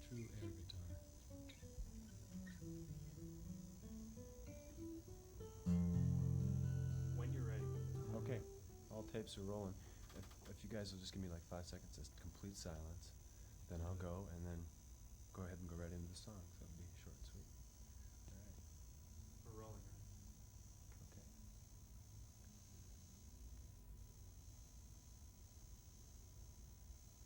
True air guitar. When you're ready. Okay, all tapes are rolling. If you guys will just give me like 5 seconds of complete silence, then I'll go and then go ahead and go right into the songs. That'll be short and sweet. All right. We're rolling, right? Okay.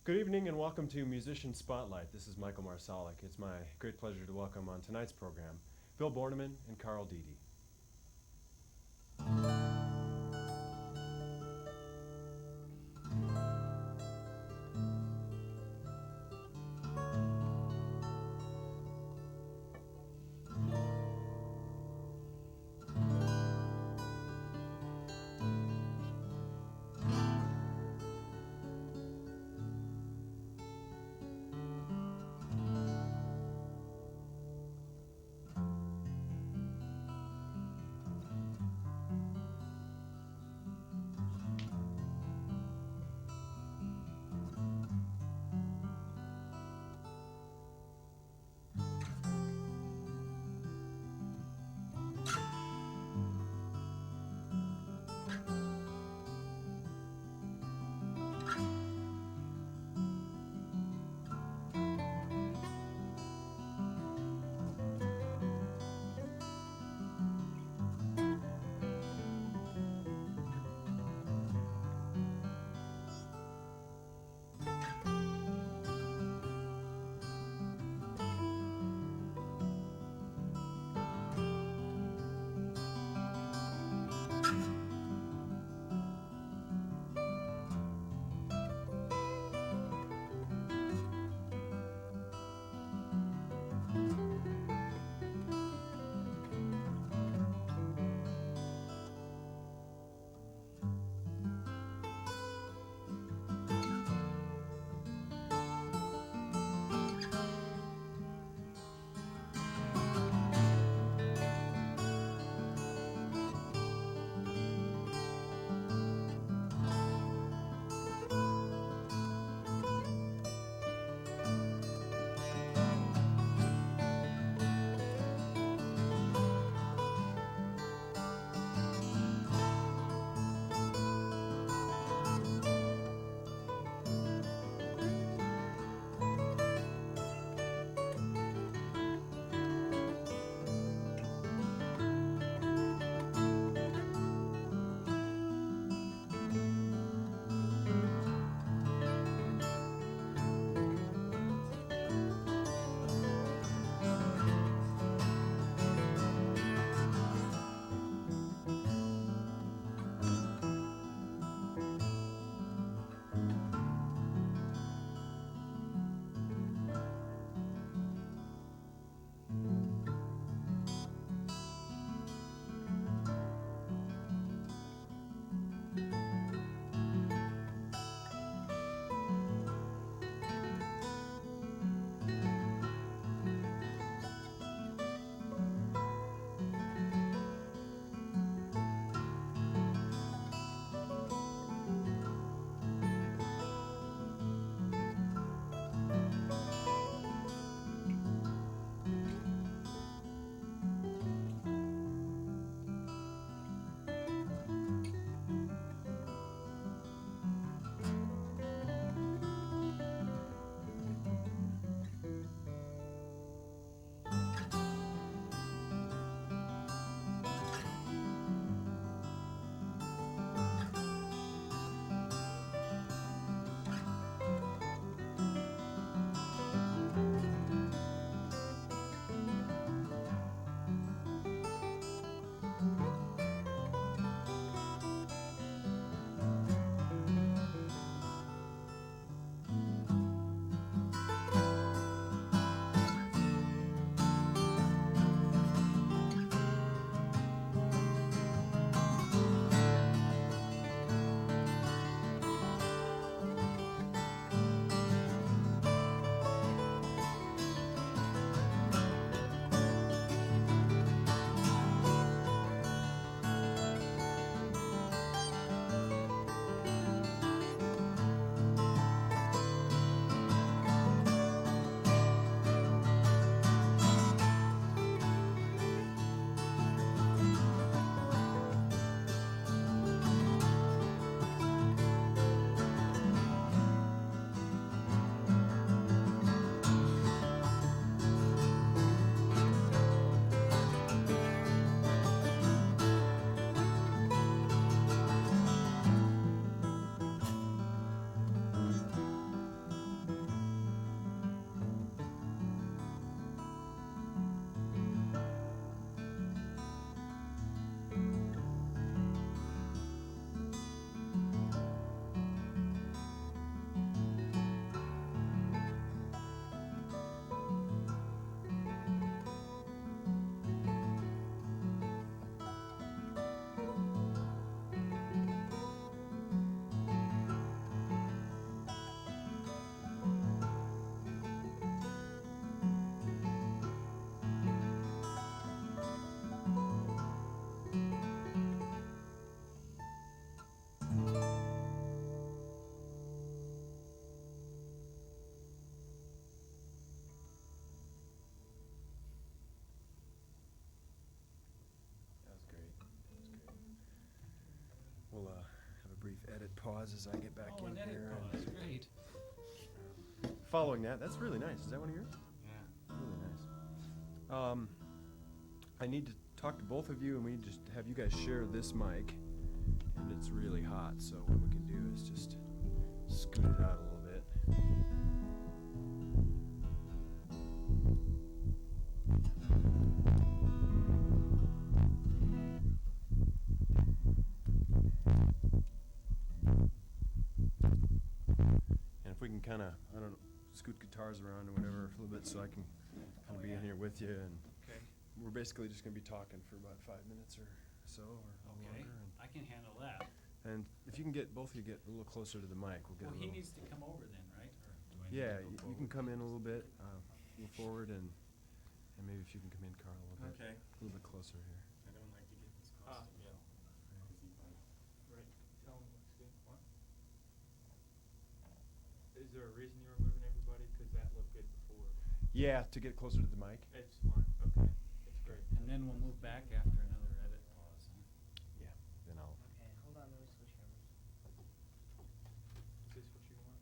Good evening and welcome to Musician Spotlight. This is Michael Marsalik. It's my great pleasure to welcome on tonight's program Bill Borneman and Carl Deedy. edit pause as I get back Oh, in an edit here. pause, great. Following that, that's really nice. Is that one of yours? Yeah. Really nice. I need to talk to both of you, and we need to just have you guys share this mic. And it's really hot, so what we can do is just scoot it out a little bit. And if we can kind of, I don't know, scoot guitars around or whatever a little bit so I can kind of be in here with you. And Okay. we're basically just going to be talking for about 5 minutes or so, or a little Okay, longer. I can handle that. And if you can get, both of you get a little closer to the mic, we'll get Well, a he little. needs to come over then, right? Or do I need Yeah, to go you can forward? come in a little bit, move forward, and maybe if you can come in, Carl, a little bit. Okay. A little bit closer here. I don't like to get this close to Bill. Cause he might. Right, tell him what's good. What? Is there a reason you were moving everybody? Cause that looked good before. Yeah, to get closer to the mic. It's fine, okay, it's great. And then we'll move back after another edit pause, huh? Yeah, then I'll. Okay, hold on, let me switch cameras. Is this what you want?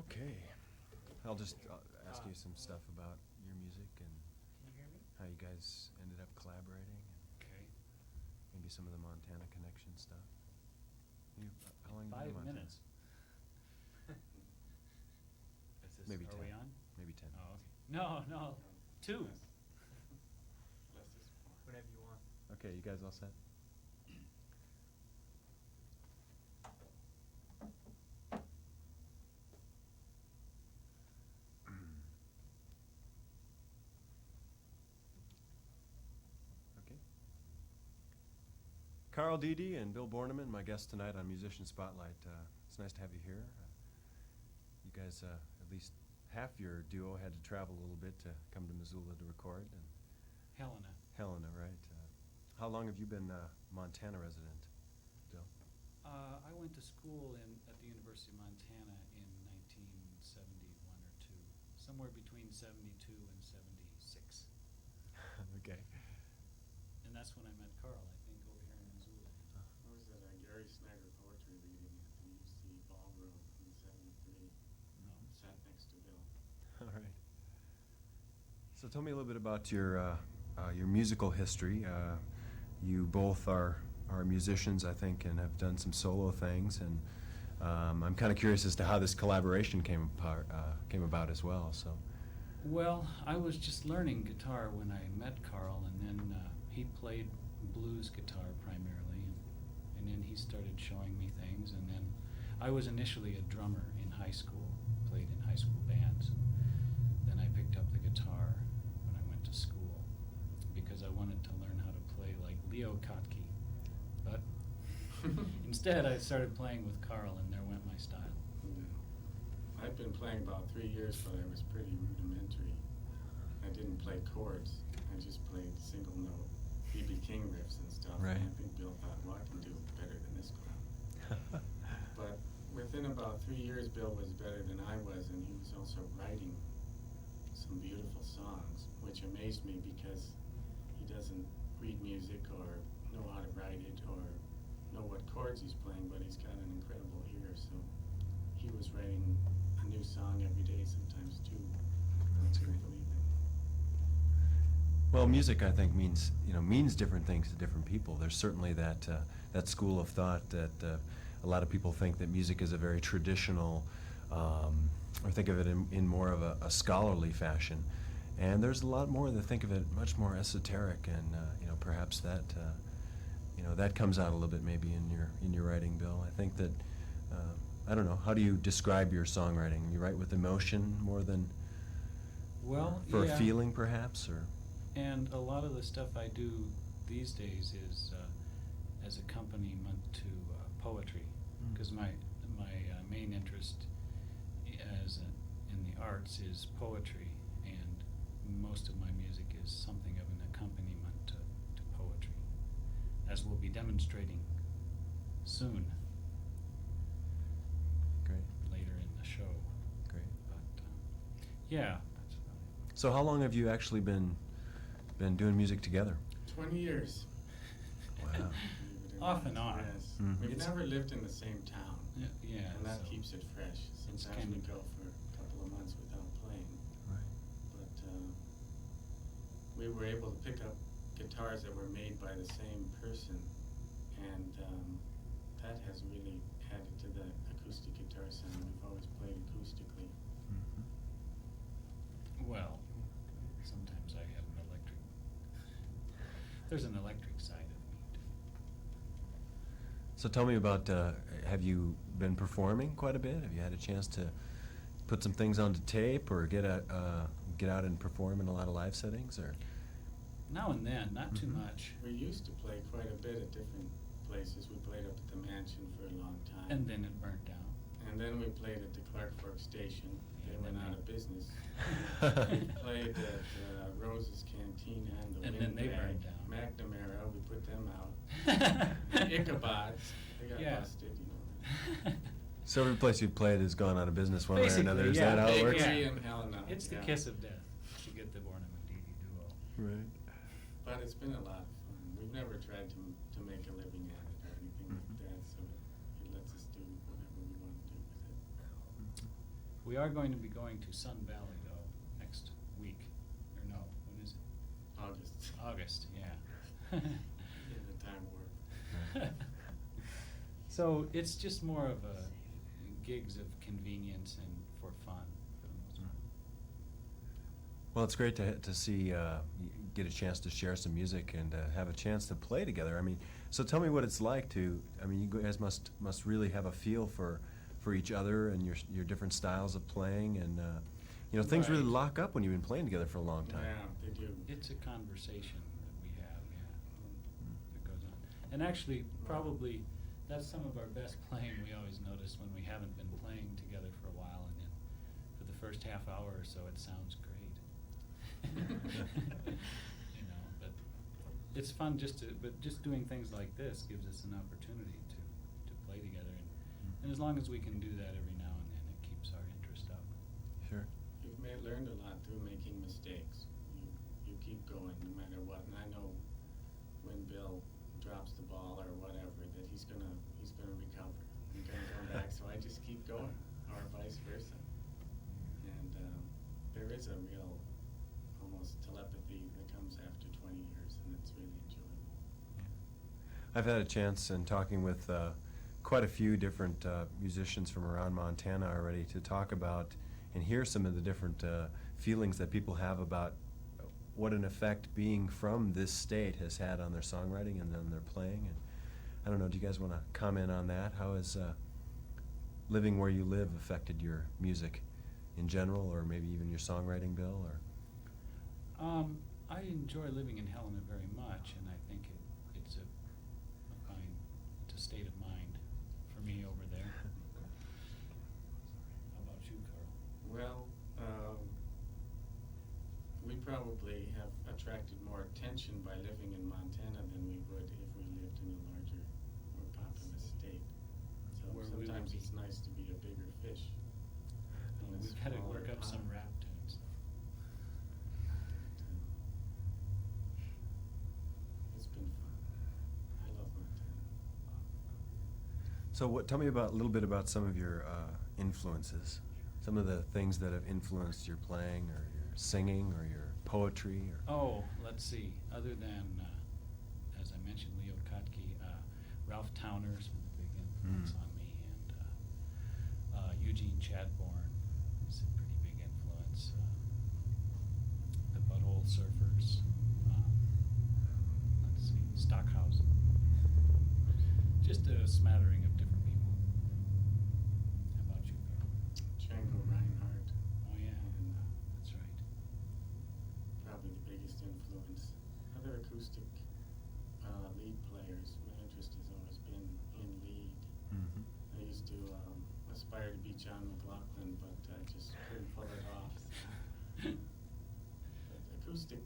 Okay. I'll just ask you some stuff about your music and Can you hear me? how you guys ended up collaborating, and Okay. maybe some of the Montana connection stuff. How long have you 5 been in Montana? minutes. Is this- Maybe Are 10. we on? Maybe 10. Oh, okay. No, 2. Less is more. Whenever you want. Okay, you guys all set? Okay. Carl Dede and Bill Borneman, my guests tonight on Musician Spotlight. It's nice to have you here. You guys, at least half your duo had to travel a little bit to come to Missoula to record. And Helena, right? How long have you been Montana resident, Bill? I went to school at the University of Montana in 1971 or 2, somewhere between 72 and 76. Okay. And that's when I met Carl, I think, over here in Missoula. I was at a Gary Snyder poetry reading at the UC ballroom in '73. No. Sat next to Bill. All right. So tell me a little bit about your musical history. You both are musicians, I think, and have done some solo things. And I'm kind of curious as to how this collaboration came about as well. So. Well, I was just learning guitar when I met Carl, and then he played blues guitar primarily, and then he started showing me things, and then I was initially a drummer in high school, played in high school bands. Then I picked up the guitar when I went to school because I wanted to learn how to play like Leo Kottke, but instead I started playing with Carl, and there went my style. Yeah. I'd been playing about 3 years, but I was pretty rudimentary. I didn't play chords. I just played single note B.B. King riffs and stuff. Right. And I think Bill thought, well, I can do better than this crowd. But within about 3 years, Bill was better than I was, and he was also writing some beautiful songs, which amazed me because he doesn't read music or know how to write it or know what chords he's playing, but he's got an incredible ear. So he was writing a new song every day, sometimes two. That's I couldn't great. believe it. Well, music, I think, means different things to different people. There's certainly that school of thought that a lot of people think that music is a very traditional, or think of it in more of a scholarly fashion. And there's a lot more that think of it much more esoteric, and perhaps that that comes out a little bit maybe in your writing, Bill. I think that I don't know. How do you describe your songwriting? You write with emotion more than Well, for yeah. a feeling, perhaps, or. And a lot of the stuff I do these days is as accompaniment to poetry, Mm. because my main interest in the arts is poetry, and most of my music is something of an accompaniment to poetry, as we'll be demonstrating soon, Great. later in the show. Great. But yeah, that's about it. So how long have you actually been doing music together? 20 years. Wow. Believe it Off and on. Yes. Mhm. We've It's- never lived in the same town. Yeah, And that so keeps it fresh. it's Sometimes kind we of- go for a couple of months without playing. Right. But we were able to pick up guitars that were made by the same person, and that has really added to the acoustic guitar sound. We've always played acoustically. Mhm. Well, sometimes I have an electric. There's an electric side of me too. So tell me about, have you been performing quite a bit? Have you had a chance to put some things onto tape or get out and perform in a lot of live settings, or? Now and then, not too Mhm. much. We used to play quite a bit at different places. We played up at the Mansion for a long time. And then it burnt down. And then we played at the Clark Fork Station. They And went then out they- of business. We played at Rose's Cantina and the And then they Windbag. burned down. McNamara, we put them out. Ichabods, they got Yeah. busted, you know. So every place you've played has gone out of business one way or Basically, another. Is yeah. that how it works? Bakery and Helena. It's the yeah. kiss of death to get the Bornemann-Didi duo. Right. But it's been a lot of fun. We've never tried to make a living at it or anything Mhm. like that, so it lets us do whatever we want to do with it. We are going to be going to Sun Valley though, next week. Or no, when is it? August. August, yeah. Yeah, the time work. So it's just more of a gigs of convenience and for fun for the most part. Well, it's great to see, get a chance to share some music and have a chance to play together. I mean, so tell me what it's like to, I mean, you guys must really have a feel for each other and your different styles of playing, and, you know, things really Right. lock up when you've been playing together for a long time. Yeah, they do. It's a conversation that we have, yeah, that goes on. And actually, probably, that's some of our best playing we always notice when we haven't been playing together for a while, and then for the first half hour or so, it sounds great. You know, but it's fun but just doing things like this gives us an opportunity to play together, and as long as we can do that every now and then, it keeps our interest up. Sure. You've learned a lot through making mistakes. You keep going no matter what, and I know when Bill drops the ball or whatever, that he's gonna recover. He's gonna come back, so I just keep going, or vice versa. And there is a real, almost telepathy that comes after 20 years, and it's really enjoyable. I've had a chance in talking with quite a few different musicians from around Montana already to talk about and hear some of the different feelings that people have about what an effect being from this state has had on their songwriting and on their playing. And I don't know, do you guys want to comment on that? How has living where you live affected your music in general, or maybe even your songwriting, Bill? Or I enjoy living in Helena very much, and I think it's a state of mind for me over there. How about you, Carl? Well, we probably have attracted more attention by living in Montana than we would if we lived in a larger, more populous state. So Where we would sometimes be. it's nice to be a bigger fish in a We gotta smaller work up some pond. rap tunes. It's been fun. I love Montana. so tell me about a little bit about some of your influences, some of the things that have influenced your playing or your singing or your poetry. Or Oh, let's see, other than, as I mentioned, Leo Kottke, Ralph Towner's been a big influence Mm. on me, and Eugene Chadbourne is a pretty big influence. The Butthole Surfers, let's see, Stockhausen. Just a smattering of different people. How about you, Carl? Django Reinhardt. Oh, yeah, And that's right. probably the biggest influence. Other acoustic lead players. My interest has always been in lead. Mhm. I used to aspire to be John McLaughlin, but I just couldn't pull it off. But acoustic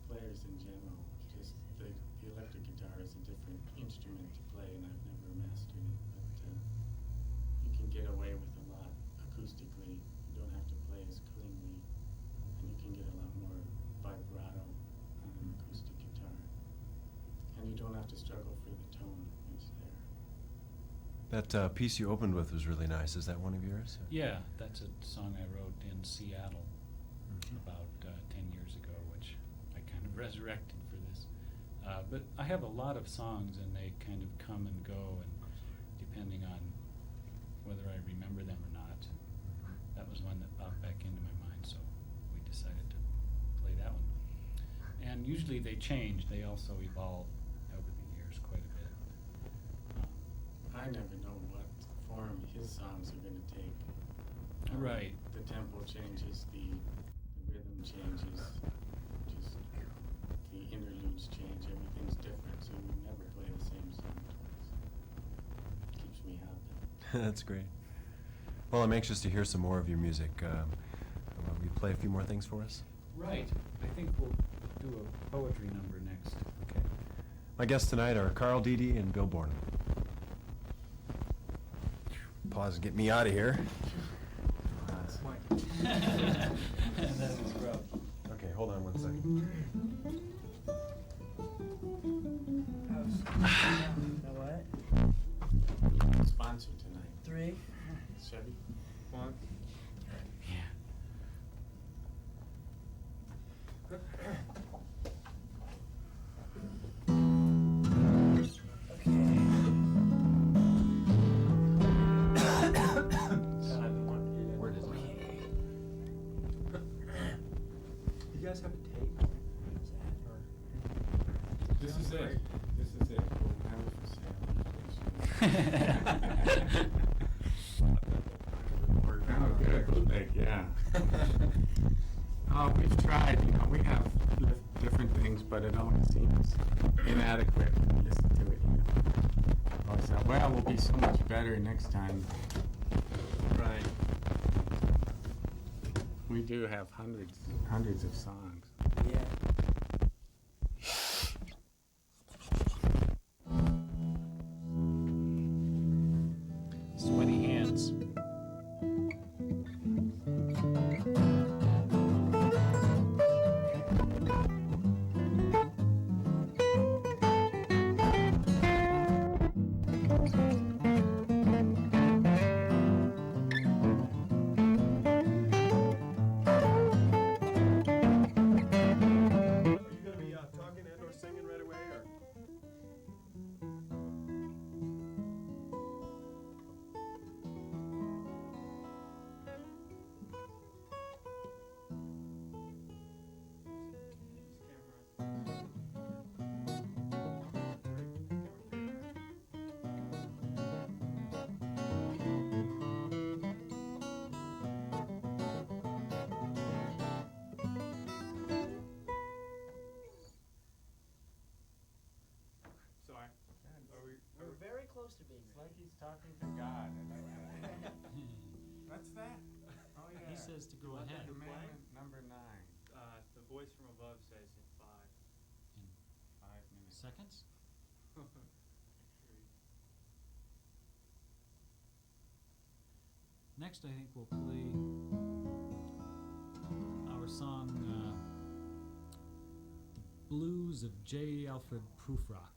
players in general, just the electric guitar is a different instrument to play, and I've never mastered it. But you can get away with a lot acoustically. You don't have to play as cleanly, and you can get a lot more vibrato on an acoustic guitar. And you don't have to struggle for the tone. It's That piece you opened with was really nice. Is that one of yours? Yeah, that's a song I wrote in Seattle Mhm. about 10 years ago, which I kind of resurrected for this. But I have a lot of songs, and they kind of come and go, and depending on whether I remember them or not. That was one that popped back into my mind, so we decided to play that one. And usually they change. They also evolve over the years quite a bit. I never know what form his songs are gonna take. Right. The tempo changes, the rhythm changes, just the interludes change, everything's different, so we never play the same song twice. Keeps me happy. That's great. Well, I'm anxious to hear some more of your music. Will you play a few more things for us? Right. I think we'll do a poetry number next. Okay. My guests tonight are Carl Dede and Bill Bornham. Pause and get me out of here. That is rough. Okay, hold on one second. You know what? Sponsor tonight, 3. Chevy. One. Yeah. Where does You guys have a tape? This is it. This is it. We'll have it for sale. Oh, good. Like, yeah. Oh, we've tried, we have different things, but it always seems inadequate when you listen to it, Always thought, well, we'll be so much better next time. Right. We do have hundreds of songs. Yeah. Sweaty hands. We're very close to being It's ready. like he's talking to God. What's that? Oh, yeah. He says to go ahead. Commandment number 9. The voice from above says in 5. In 5 minutes. seconds? Next, I think we'll play our song, The Blues of J. Alfred Prufrock.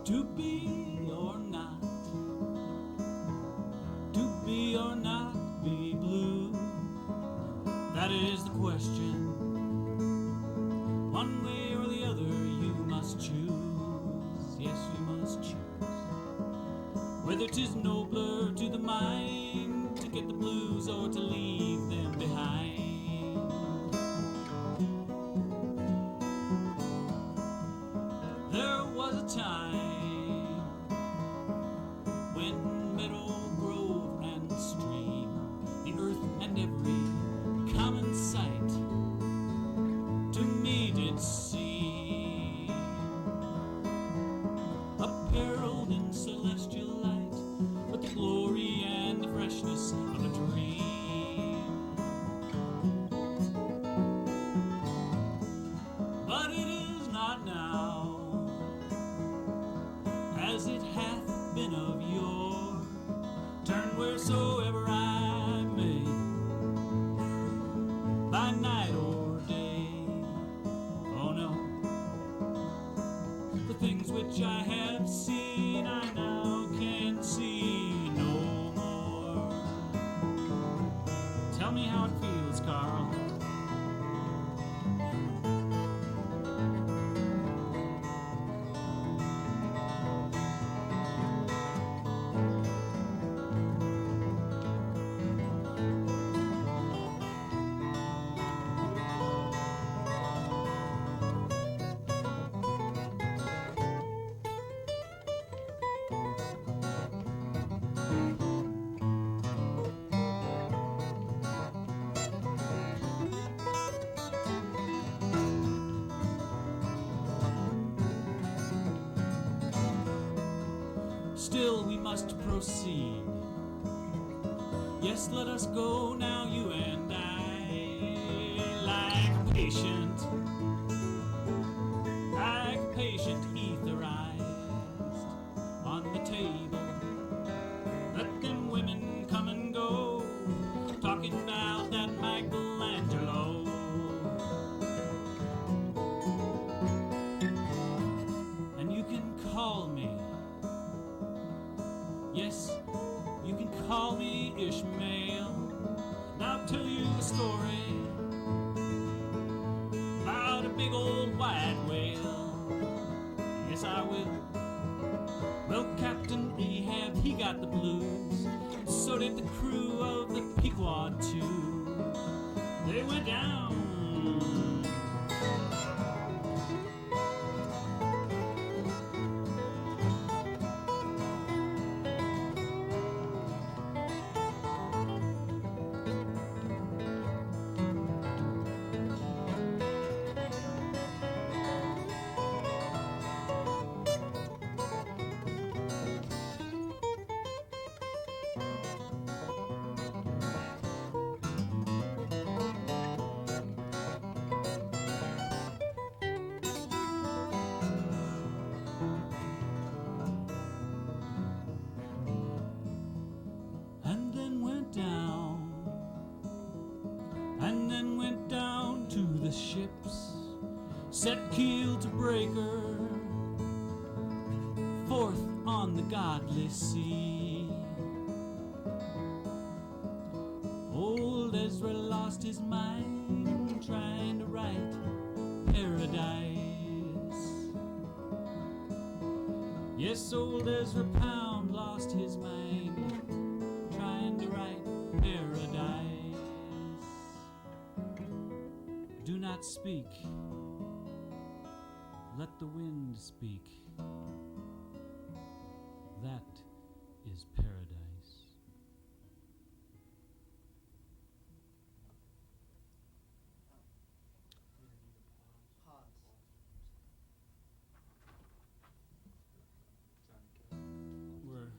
To be or not, to be or not be blue, that is the question. One way or the other you must choose, yes you must choose. Whether 'tis nobler to the mind to get the blues or to leave time when meadow, grove, and stream, the earth and every common sight to me did seem appareled in celestial light, with the glory and the freshness of a dream. But it is not now, as it hath been of yore. Turn wheresoever I may, by night or day. Oh no, the things which I have seen I now can see no more. Tell me how it feels, Carl. Still we must proceed. Yes, let us go now, you and I, like a patient etherized on the table. Let them women come and go, talking about that Michelangelo. And you can call me, yes, you can call me Ishmael. And I'll tell you a story about a big old white whale. Yes, I will. Well, Captain Ahab, he got the blues. So did the crew of the Pequod too. They went down. And then went down, and then went down to the ships, set keel to breaker, forth on the godly sea. Old Ezra lost his mind trying to write paradise. Yes, old Ezra Pound lost his mind trying to write paradise. Do not speak, let the wind speak. That is paradise. Pause. We're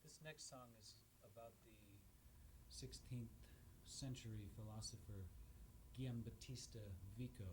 This next song is about the 16th century philosopher Giambattista Vico.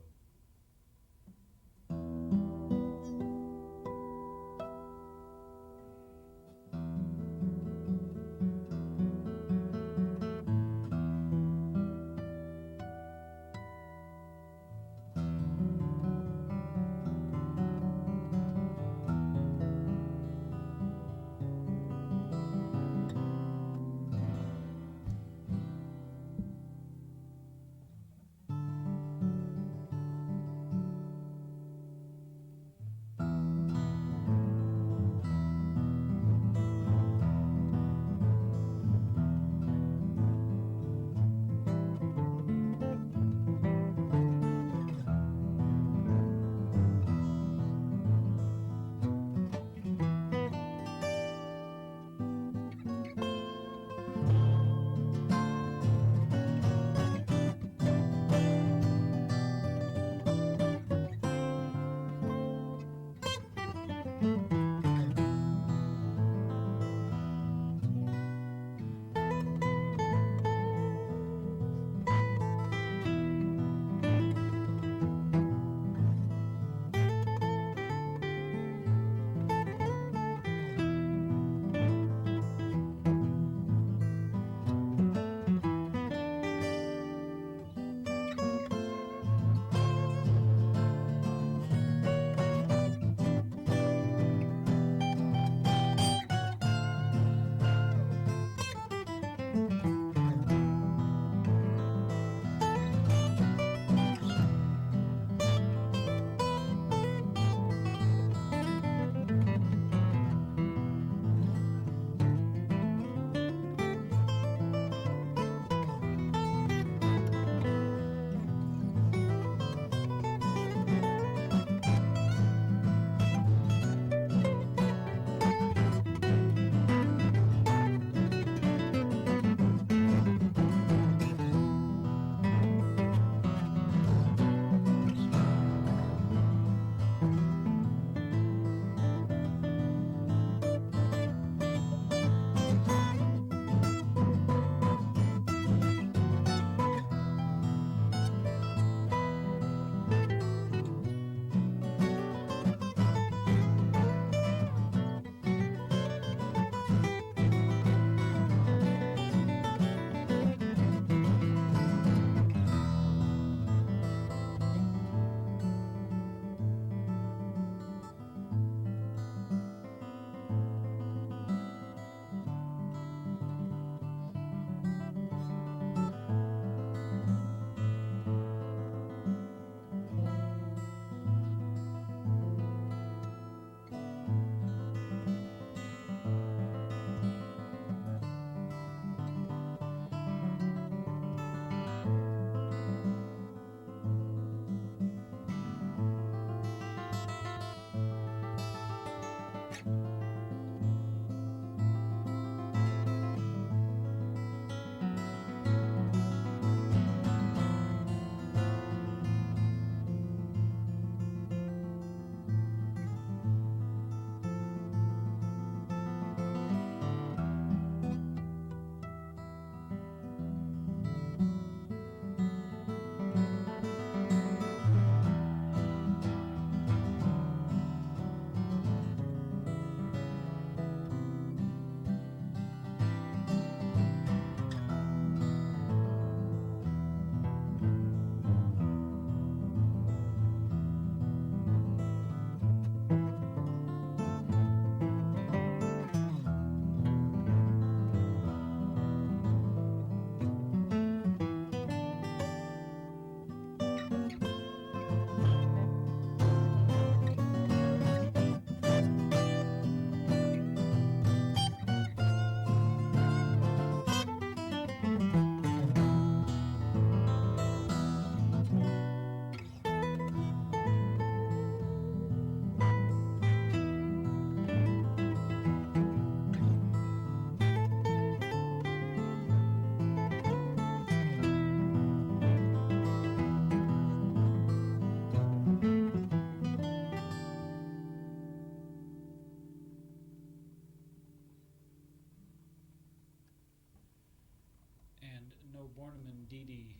Bornum and Dee Dee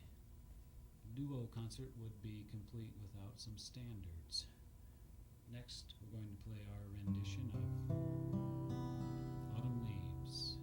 duo concert would be complete without some standards. Next, we're going to play our rendition of Autumn Leaves.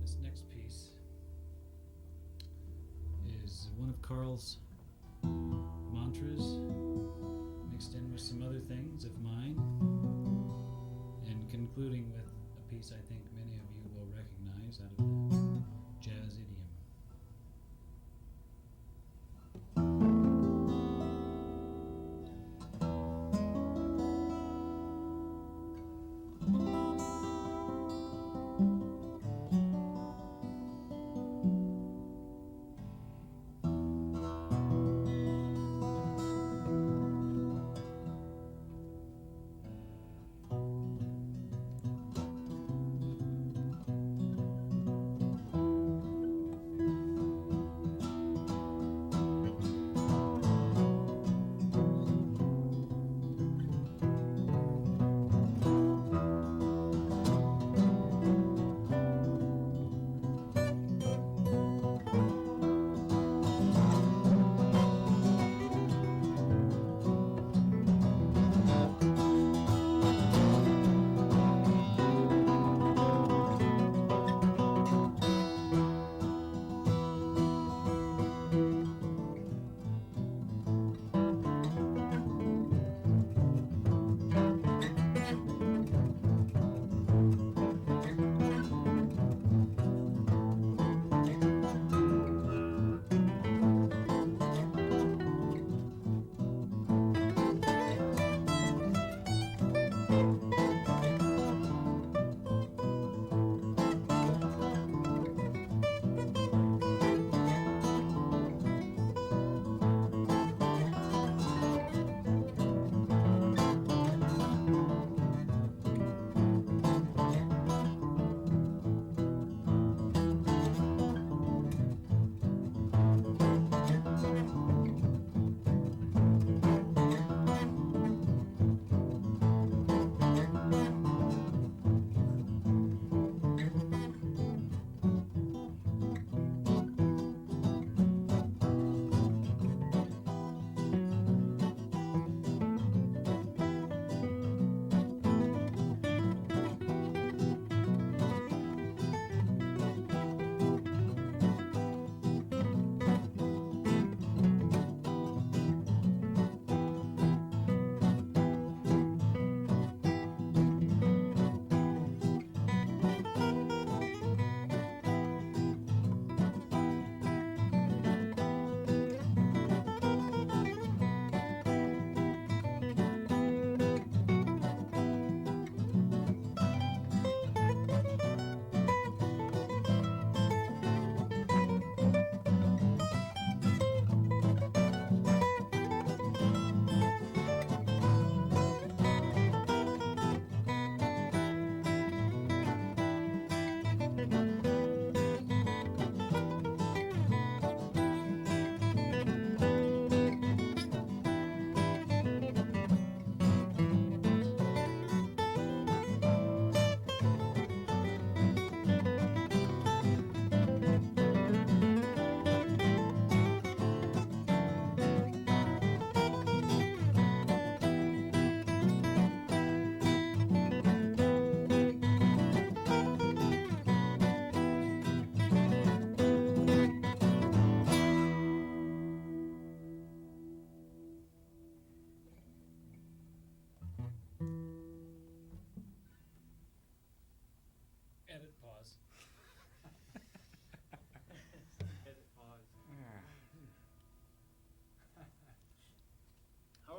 This next piece is one of Carl's mantras, mixed in with some other things of mine, and concluding with a piece I think many of you will recognize out of the jazz idiom.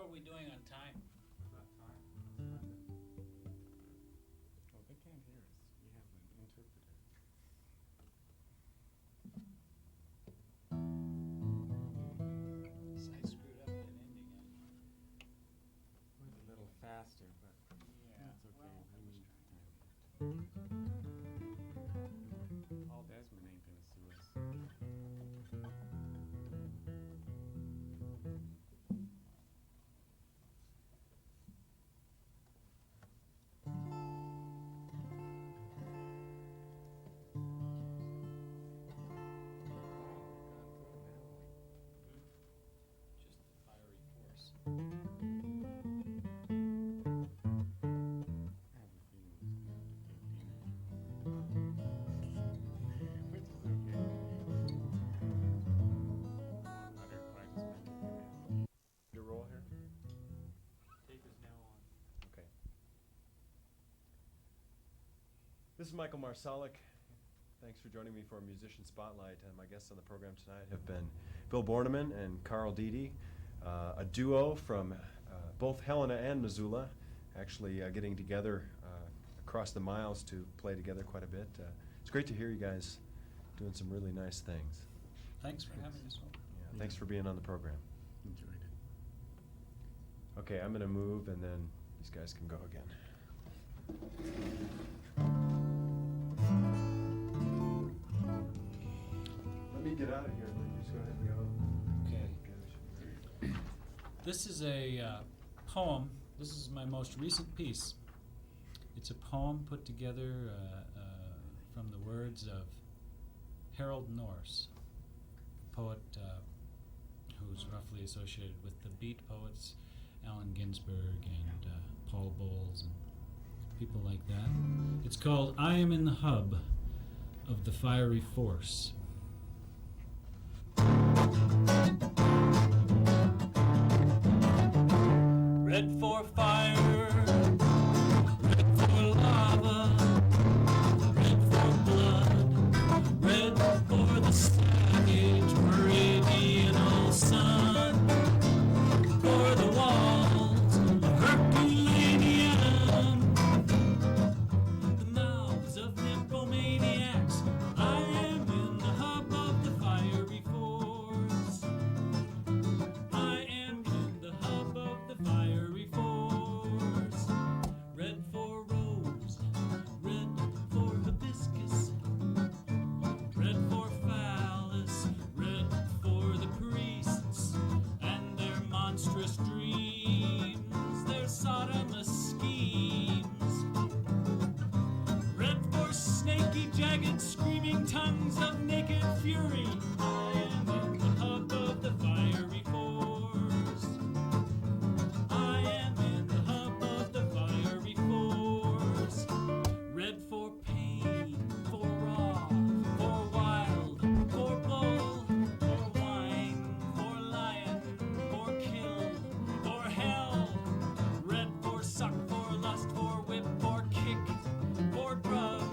are we doing on time? About time. Well, they can't hear us. We have an interpreter. So I screwed up that ending. Went a little faster, but Yeah, that's okay. well, I was Paul Desmond ain't gonna sue us. Just the fiery force. I have a feeling it's gonna have to take dinner. Which is okay. Not quite as many as Your role here? Tape is now on. Okay. This is Michael Marsalik. Thanks for joining me for Musician Spotlight. And my guests on the program tonight have been Bill Borneman and Carl Dede, a duo from both Helena and Missoula, actually getting together across the miles to play together quite a bit. It's great to hear you guys doing some really nice things. Thanks for having us over. Yeah, thanks for being on the program. Enjoyed it. Okay, I'm gonna move and then these guys can go again. Let me get out of here, then you just go ahead and go. Okay. This is a poem. This is my most recent piece. It's a poem put together from the words of Harold Norse, a poet who's roughly associated with the Beat poets, Allen Ginsberg and Paul Bowles and people like that. It's called I Am in the Hub of the Fiery Force. Red for fire, red for lava, red for blood, red for the savage meridianal sun, for the walls of Herculaneum, the mouths of nymphomaniacs. I am in the hub of the fiery force. I am in the hub of the fiery force. Red for rose, red for hibiscus, red for phallus, red for the priests and their monstrous dreams, their sodomous schemes. Red for snaky, jagged, screaming tongues of naked fury. I am in the hub of the fiery force. I am in the hub of the fiery force. Red for pain, for raw, for wild, for bull, for wine, for lion, for kill, for hell. Red for suck, for lust, for whip, for kick, for drug,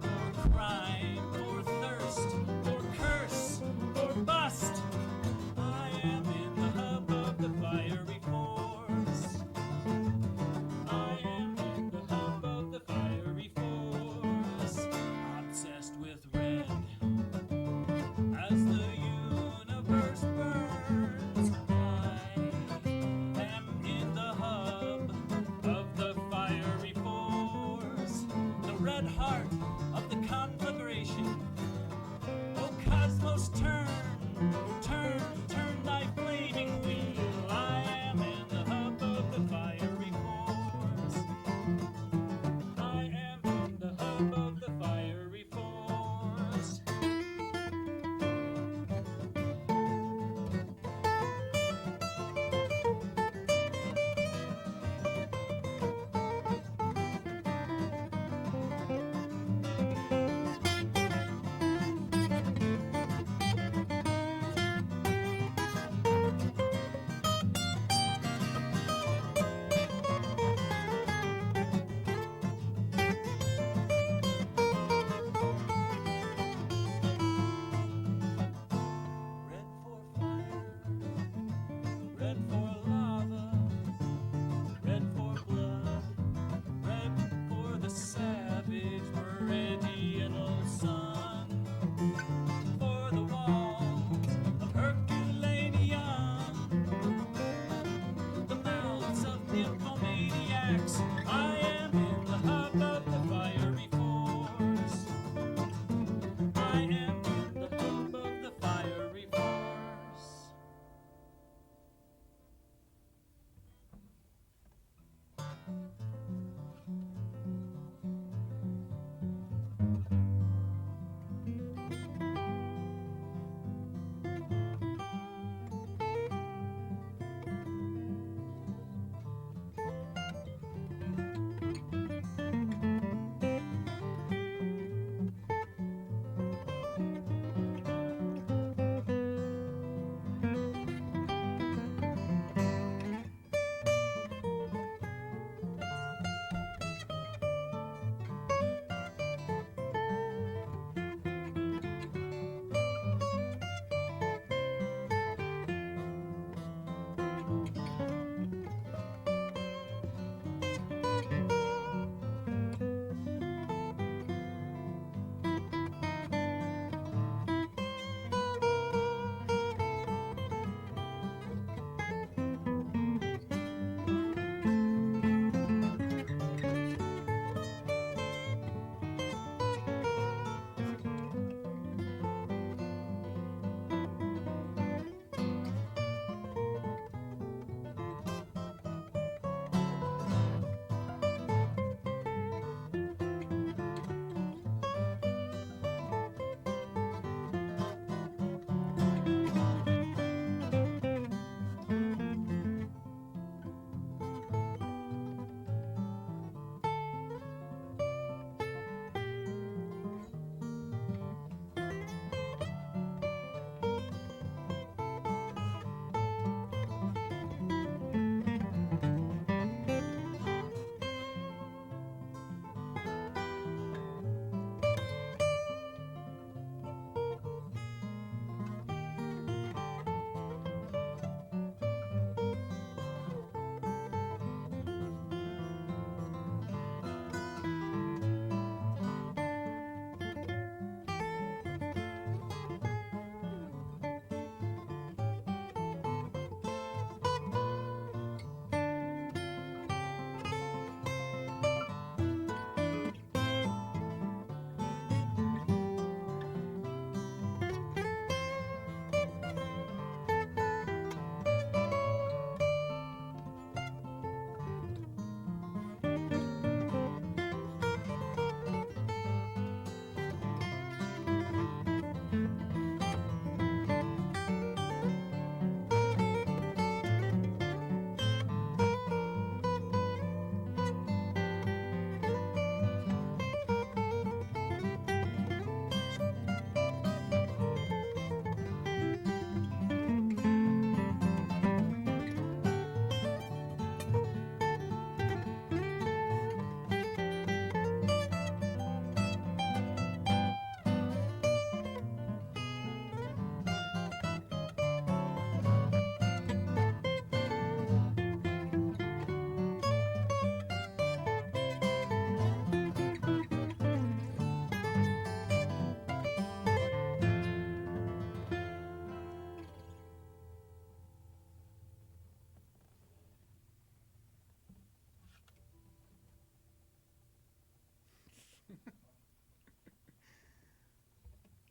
for crime, for thirst, for curse, for bust. I am in the hub of the fiery force. I am in the hub of the fiery force. Obsessed with red as the universe burns. I am in the hub of the fiery force. The red heart of the conflagration. O cosmos, turn, turn, turn thy flaming wheel. I am in the hub of the fiery force. I am in the hub of the fiery force.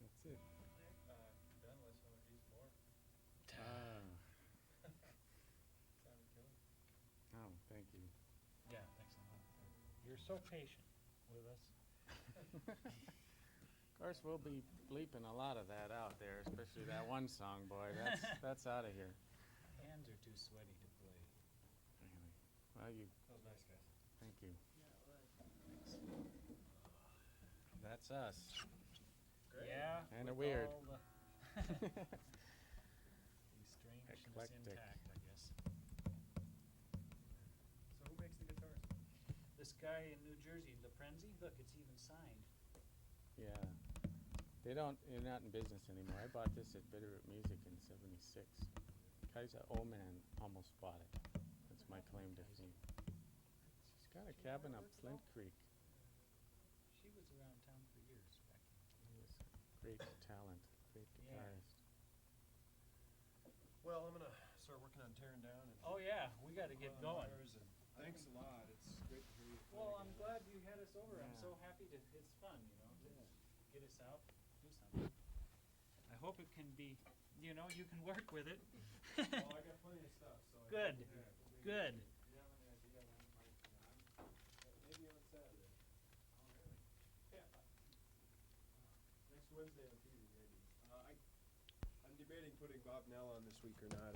That's it. Done unless someone needs more. Ah. Time to kill it. Oh, thank you. Yeah, thanks a lot. You're so patient with us. Of course, we'll be bleeping a lot of that out there, especially that one song, boy. That's out of here. Hands are too sweaty to play. Really. Well, you. That was nice, guys. Thank you. Thanks. That's us. Great. Yeah. Kinda with weird. all the strangeness Eclectic. intact, I guess. So who makes the guitars? This guy in New Jersey, LePrenzi, look, it's even signed. Yeah. They're not in business anymore. I bought this at Bitterroot Music in '76. Kaiser old man almost bought it. That's my claim to fame. She's got a cabin up Flint Creek. She was around town for years back He was great talent, great Yeah. guitarist. Well, I'm gonna start working on tearing down and. Oh, yeah, we gotta get going. Thanks a lot, it's great to hear you. Well, I'm glad you had us over. I'm Yeah. so happy to, it's fun, you know, to get us out, do something. I hope it can be, you know, you can work with it. Oh, I got plenty of stuff, so. Good, Yeah, good. Do you have any idea when it might be on? Maybe on Saturday. Oh, really? Yeah. Next Wednesday on TV, maybe. I'm debating putting Bob Nell on this week or not.